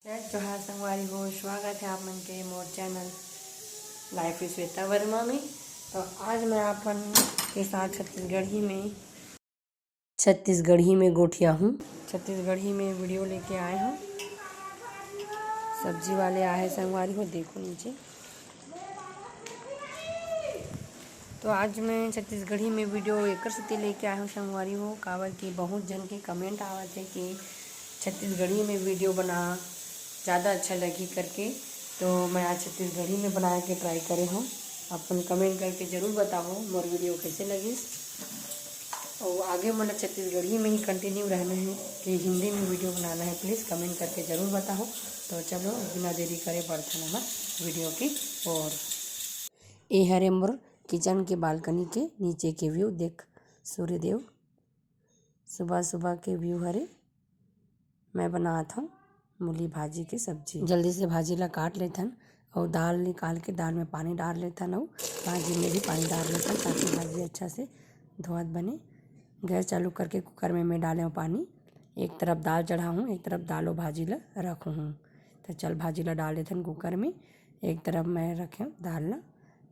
जय जोहार संगवारी हो। स्वागत है आप मन के मोर channel life with Shweta Verma में। तो आज मैं आपन के साथ छत्तीसगढ़ी में गोठिया हूँ। छत्तीसगढ़ी में वीडियो लेके आए हैं। सब्जी वाले आए संगवारी हो, देखो नीचे। तो आज मैं छत्तीसगढ़ी में वीडियो एक सेती लेके आया हूँ संगवारी हो, काबर कि बहुत जन के कमेंट आवत है कि छत्तीसगढ़ी में वीडियो बना ज़्यादा अच्छा लगी करके। तो मैं आज छत्तीसगढ़ी में बना के ट्राई करे हूँ। अपन कमेंट करके ज़रूर बताओ मोर वीडियो कैसे लगी। और आगे मतलब छत्तीसगढ़ी में ही कंटिन्यू रहना है कि हिंदी में वीडियो बनाना है, प्लीज़ कमेंट करके ज़रूर बताओ। तो चलो बिना देरी करे बढ़ते हैं हमारे वीडियो की ओर। ये हरे मोर किचन के बालकनी के नीचे के व्यू देख, सूर्यदेव सुबह सुबह के व्यू हरे। मैं बनात हूँ मूली भाजी की सब्जी। जल्दी से भाजी ला काट लेथन और दाल निकाल के दाल में पानी डाल लेथन और भाजी में भी पानी डाल लेथन ताकि भाजी अच्छा से धोवत बने। गैस चालू करके कुकर में मैं डाले हूँ पानी। एक तरफ दाल चढ़ा हूँ, एक तरफ दाल और भाजी ला रखूँ हूँ। तो चल भाजी ला डाल लेथन कुकर में। एक तरफ मैं रखे हूँ दाल ला,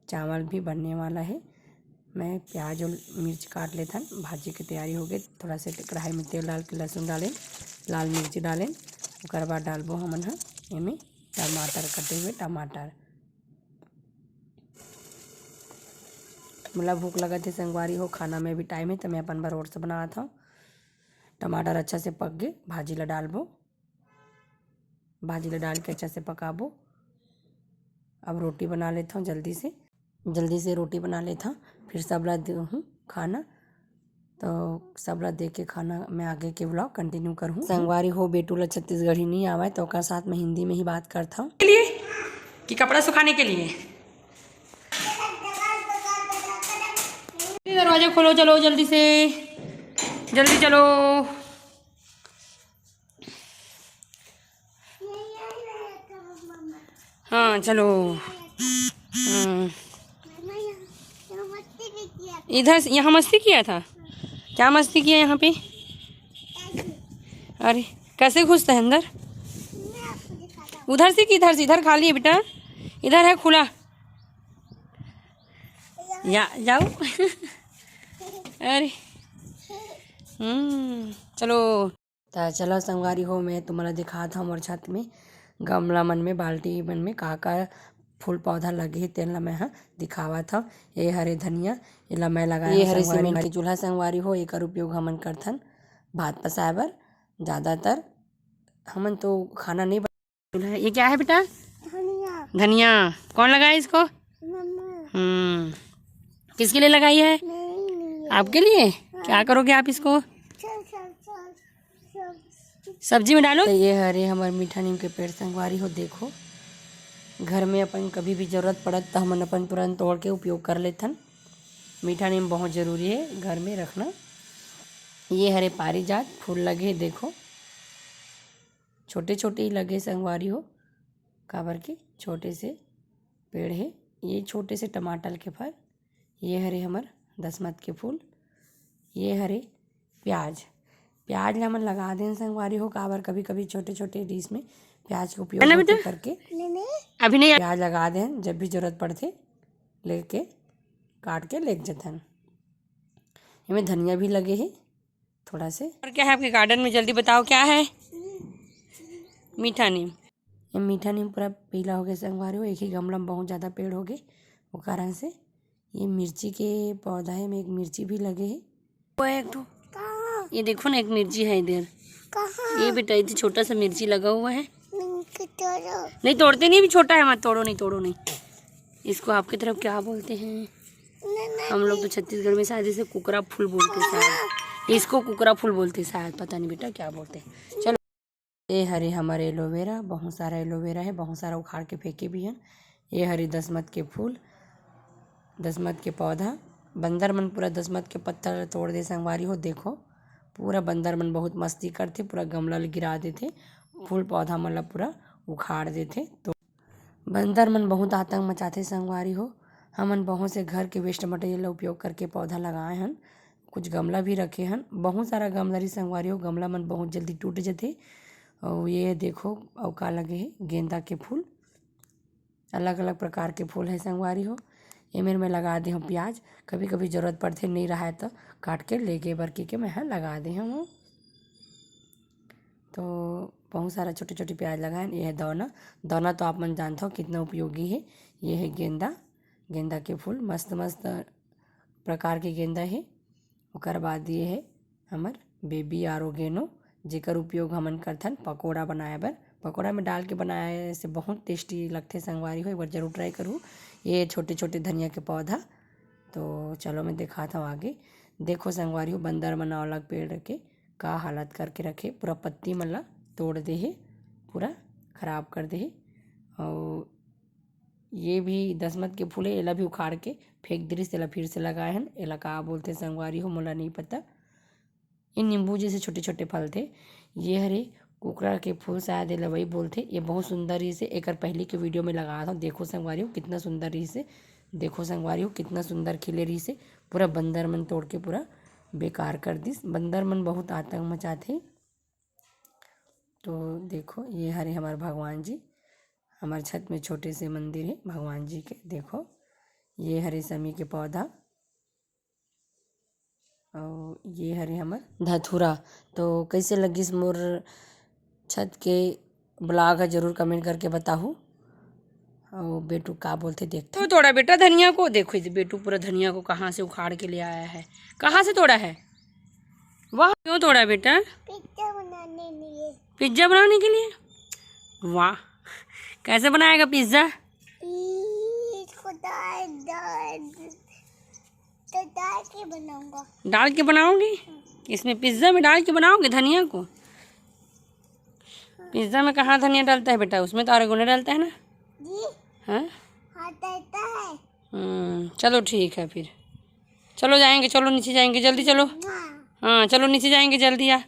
चावल भी बनने वाला है। मैं प्याज और मिर्च काट लेथन, भाजी की तैयारी हो गई। थोड़ा से कढ़ाई में तेल डाल के लहसुन डालें, लाल मिर्च डालें, उसके बाद डालबो हमन ह एमे टमाटर, कटे हुए टमाटर। मोला भूख लगत है संगवारी हो, खाना में भी टाइम है तो मैं अपन बर ओट्स बनात हूँ। टमाटर अच्छा से पक गए, भाजी ला डालबो, भाजी ला डाल के अच्छा से पकाबो। अब रोटी बना लेता हूँ जल्दी से रोटी बना लेता हूँ, फिर सब ला दूँ खाना। तो सब ला दे के खाना मैं आगे के ब्लॉग कंटिन्यू करूँ। संगवारी हो बेटू ला छत्तीसगढ़ी नहीं आवा तो ओकर साथ में हिंदी में ही बात करता हूँ। कि कपड़ा सुखाने के लिए दरवाजा खोलो, चलो जल्दी से, जल्दी चलो। हाँ चलो। इधर यहाँ मस्ती किया था? क्या मस्ती किया यहाँ पे? अरे कैसे घुसता है अंदर? उधर से कि इधर से? इधर खाली है बेटा, इधर है खुला। या जाओ। अरे चलो। तो चलो संगवारी हो, मैं तुम्हारा दिखा था मोर छत में गमला मन में, बाल्टी मन में का फूल पौधा लगे तेन ला मैं दिखावा था। ये हरे धनिया एला मैं लगाया। ये हरे सीमेंट के चूल्हा संगवारी हो, एकर उपयोग हमन करथन भात पसाए बर। ज़्यादातर हमन तो खाना नहीं बना। ये क्या है बेटा? धनिया। धनिया कौन लगाया इसको? किसके लिए लगाई है? आपके लिए। हाँ। क्या करोगे आप इसको? सब्जी में डालो। तो ये हरे हमारे मीठा नीम के पेड़ संगवारी हो, देखो घर में अपन कभी भी जरूरत पड़त तो हमन अपन तुरंत तोड़ के उपयोग कर लेथन। मीठा नीम बहुत ज़रूरी है घर में रखना। ये हरे पारिजात फूल लगे, देखो छोटे छोटे ही लगे संगवारी हो, काबर के छोटे से पेड़ है। ये छोटे से टमाटर के फल। ये हरे हमर दसमत के फूल। ये हरे प्याज ला हमन लगा दें संगवारी हो, काबर कभी कभी छोटे छोटे डिश में प्याज का उपयोग करके अभी नहीं प्याज लगा दें, जब भी जरूरत पड़ते लेके काट के ले जतन। इसमें धनिया भी लगे है थोड़ा से। और क्या है आपके गार्डन में, जल्दी बताओ क्या है? मीठा नीम। ये मीठा नीम पूरा पीला हो गया संगवारी हो, एक ही गमला में बहुत ज़्यादा पेड़ हो गए, वो कारण से। ये मिर्ची के पौधा है, में एक मिर्ची भी लगे है। वो एक तो ये देखो ना, एक मिर्ची है इधर। ये बेटा इधर छोटा सा मिर्ची लगा हुआ है। नहीं तोड़ते नहीं, भी छोटा है, मत तोड़ो, नहीं तोड़ो नहीं। इसको आपकी तरफ क्या बोलते हैं? हम लोग तो छत्तीसगढ़ में शायद इसे कुकरा फूल बोलते हैं, शायद इसको कुकरा फूल बोलते हैं, शायद पता नहीं बेटा क्या बोलते हैं। चलो। ये हरे हमारे एलोवेरा, बहुत सारा एलोवेरा है, बहुत सारा उखाड़ के फेंके भी हैं। ये हरे दसमत के फूल, दसमत के पौधा। बंदर मन पूरा दसमत के पत्थर तोड़ दे संगवारी हो, देखो पूरा बंदर मन बहुत मस्ती करते, पूरा गमला गिरा देते, फूल पौधा मतलब पूरा उखाड़ देते। तो बंदर मन बहुत आतंक मचाते संगवारी हो। हमन बहुत से घर के वेस्ट मटेरियल उपयोग करके पौधा लगाए हन, कुछ गमला भी रखे हन। बहुत सारा गमला रही संगवारी हो, गमला मन बहुत जल्दी टूट जाते और ये देखो और का लगे है गेंदा के फूल, अलग अलग प्रकार के फूल है संगवारी हो। ये मेरे में लगा दे हूँ प्याज, कभी कभी ज़रूरत पड़ते नहीं रहा है तो काट के लेके बरकी के मैं लगा दे हूँ। तो बहुत सारा छोटे छोटे प्याज लगाए। ये है दौना, दौना तो आप मन जानते हो कितना उपयोगी है। ये है गेंदा, गेंदा के फूल मस्त मस्त प्रकार के गेंदा है। ओकर बाद ये है हमर बेबी ऑर्गेनो, जेकर उपयोग हमन करथन पकौड़ा बनाए बर। पकौड़ा में डाल के बनाए से बहुत टेस्टी लगते संगवारी हो, एक बार जरूर ट्राई करूँ। ये छोटे छोटे धनिया के पौधा। तो चलो मैं दिखाता हूँ आगे। देखो संगवारी हो बंदर मन अलग पेड़ के का हालत करके रखे, पूरा पत्ती मन ला तोड़ दे है, पूरा खराब कर दे है। और ये भी दसमत के फूल है, एला भी उखाड़ के फेंक दिरिस, एला फिर से लगाए हन। एला का बोलते संगवारी हो मोला नहीं पता। ये नींबू जैसे छोटे छोटे फल थे। ये हरे कुकरा के फूल, शायद एला वही बोलते। ये बहुत सुंदर रही से, एक पहले के वीडियो में लगाया था। देखो संगवारी हो कितना सुंदर रही से, देखो संगवारी हो कितना सुंदर खिले रही से। पूरा बंदर मन तोड़ के पूरा बेकार कर दिस। बंदर मन बहुत आतंक मचाते। तो देखो ये हरे हमारे भगवान जी, हमारे छत में छोटे से मंदिर है भगवान जी के। देखो ये हरे समी के पौधा, और ये हरे हमर धतूरा। तो कैसे लगिस मोर छत के ब्लॉग है, जरूर कमेंट करके बताओ। और बेटू का बोलते देखते तो तोड़ा बेटा धनिया को। देखो इस बेटू पूरा धनिया को कहाँ से उखाड़ के ले आया है, कहाँ से तोड़ा है। वाह, क्यों तोड़ा बेटा? पिज्जा बनाने के लिए। पिज्जा बनाने के लिए? वाह, कैसे बनाएगा पिज्जा? इसको डाल के बनाऊंगा। डाल के बनाओगे? इसमें पिज्जा में डाल के बनाओगे धनिया को? पिज्जा में कहाँ धनिया डालता है बेटा, उसमें तो ऑरिगेनो डालता है ना जी। हाँ डालता है। चलो ठीक है फिर, चलो जाएंगे, चलो नीचे जाएंगे जल्दी, चलो। हाँ चलो नीचे जाएंगे जल्दी। आ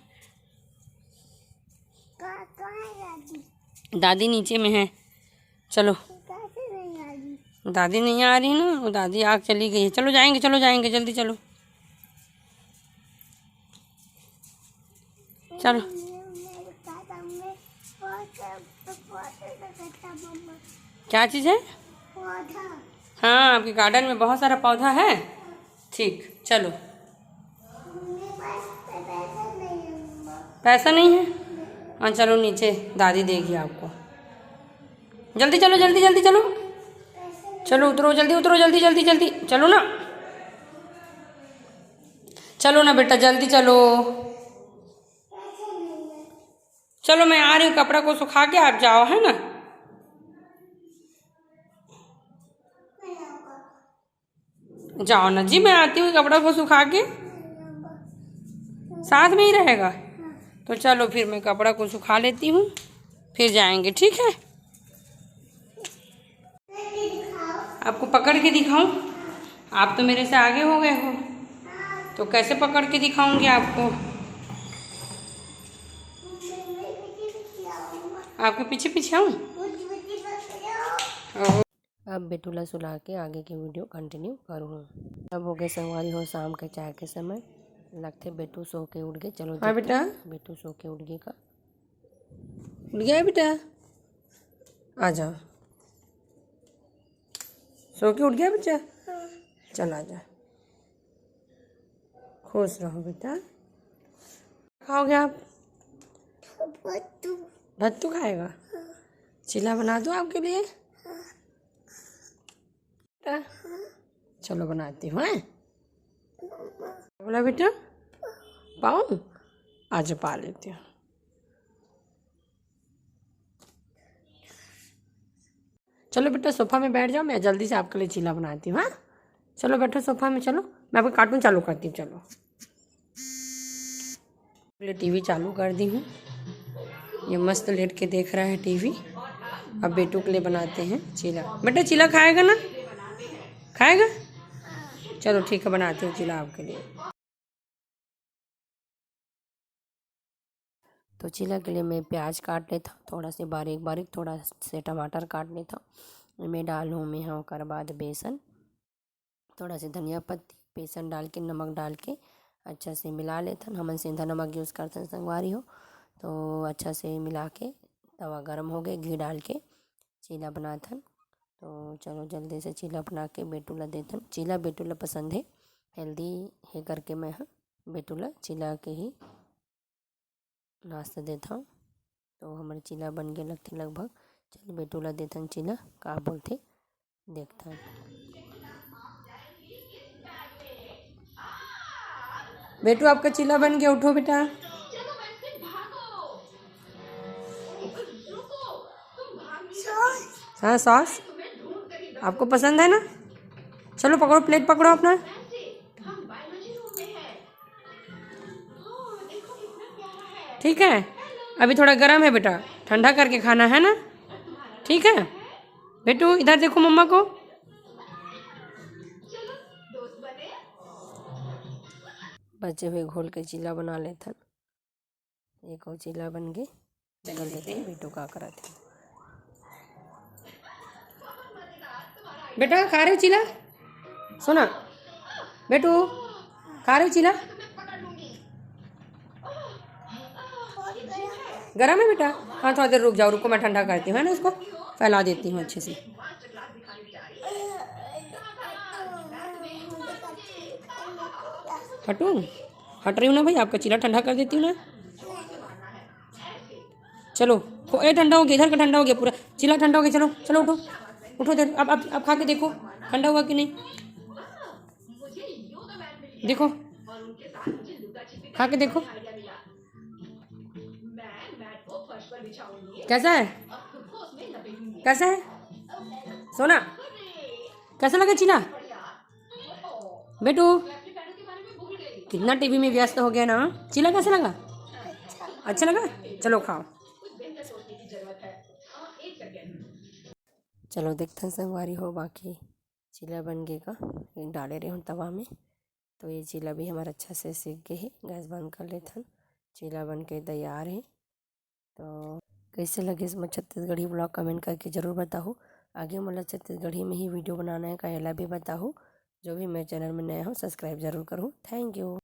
दादी नीचे में है, चलो। दादी नहीं आ रही ना, वो दादी आग चली गई है। चलो जाएंगे, चलो जाएंगे जल्दी, चलो चलो। क्या चीज़ है? हाँ आपके गार्डन में बहुत सारा पौधा है। ठीक चलो। पैसा नहीं है? हाँ चलो नीचे, दादी देगी आपको। जल्दी चलो, जल्दी जल्दी चलो, चलो उतरो, जल्दी उतरो, जल्दी जल्दी जल्दी चलो ना, चलो ना बेटा जल्दी चलो। चलो मैं आ रही हूँ, कपड़ा को सुखा के आप जाओ, है ना। जाओ ना जी, मैं आती हूँ, कपड़ा को सुखा के साथ में ही रहेगा। तो चलो फिर मैं कपड़ा को सुखा लेती हूँ, फिर जाएंगे, ठीक है। आपको पकड़ के दिखाऊं? आप तो मेरे से आगे हो गए हो, तो कैसे पकड़ के दिखाऊंगी आपको? आपके पीछे पीछे आऊँ? अब बेटूला सुला के आगे की वीडियो कंटिन्यू करूँ। अब हो गए संगवारी हो शाम के चाय के समय, लगते बेटू सो के उठ गए। चलो हाँ बेटा, बेटू सो के उठ गए का? उठ गया बेटा, आ जाओ। सो के उठ गया बच्चा? चल आ जा, खुश रहो बेटा। खाओगे आप? भत्तू खाएगा? चिल्ला बना दो आपके लिए? चलो बनाती हूँ। बोला बेटा पाऊँ? आज पा लेती हूँ। चलो बेटा सोफा में बैठ जाओ, मैं जल्दी से आपके लिए चीला बनाती हूँ। हाँ चलो बैठो सोफा में, चलो मैं आपको कार्टून चालू करती हूँ। चलो टीवी चालू कर दी हूँ, ये मस्त लेट के देख रहा है टीवी। अब बेटू के लिए बनाते हैं चीला। बेटा चीला खाएगा ना? खाएगा? चलो ठीक है, बनाती हूँ चीला आपके लिए। तो चीला के लिए मैं प्याज काट लेता हूँ थोड़ा से बारीक बारीक, थोड़ा से टमाटर काट लेता हूँ। मैं डालूँ मैं हाँ, ओकर बाद बेसन, थोड़ा से धनिया पत्ती, बेसन डाल के नमक डाल के अच्छा से मिला लेथन। हमन सेंधा नमक यूज़ करथन संगवारी हो। तो अच्छा से मिला के तवा गरम हो गए, घी डाल के चीला बनाथन। तो चलो जल्दी से चीला बना के बेटू ला देथन। चीला बेटू ला पसंद है, हेल्दी है करके मैं बेटू ला चीला के ही नाश्ता देता हूँ। तो हमारे चीला बन गए लगते लगभग। चल बेटू ला देथन चीला, का बोलते देखथन। बेटू आपका चीला बन गया, उठो बेटा। हाँ सॉस आपको पसंद है ना? चलो पकड़ो, प्लेट पकड़ो अपना। ठीक है, अभी थोड़ा गर्म है बेटा, ठंडा करके खाना है ना। ठीक है बेटू, इधर देखो मम्मा को। बचे हुए घोल के चीला बना लेते हैं। एक और चीला बन गए, कर देते हैं बेटू का कराते हैं। बेटा खा रहे हो चीला? सुना बेटू, खा रहे हो चीला? गरम है बेटा? हाँ थोड़ा देर रुक जाओ, रुको मैं ठंडा करती हूँ, है ना, उसको फैला देती हूँ अच्छे से। हटूँ? हट रही हूँ ना भाई, आपका चीला ठंडा कर देती हूँ ना। चलो ये ठंडा हो गया, इधर का ठंडा हो गया, पूरा चीला ठंडा हो गया। चलो चलो उठो उठो, देर अब खा के देखो ठंडा हुआ कि नहीं। देखो खा के देखो कैसा है, कैसा है सोना, कैसा लगा चीला? बेटू कितना टीवी में व्यस्त हो गया ना। चीला कैसा लगा? अच्छा लगा? चलो खाओ। चलो देखते हैं संगवारी हो, बाकी चीला बन गए का एक डाले रहे हूँ तवा में। तो ये चीला भी हमारा अच्छा से सीख गए है। गैस बंद कर लेते हैं, चीला बन के तैयार है। तो कैसे लगे इसमें छत्तीसगढ़ी ब्लॉग कमेंट करके ज़रूर बताओ। आगे मतलब छत्तीसगढ़ी में ही वीडियो बनाना है, कायला भी बताओ। जो भी मेरे चैनल में नया हो सब्सक्राइब ज़रूर करूँ। Thank you.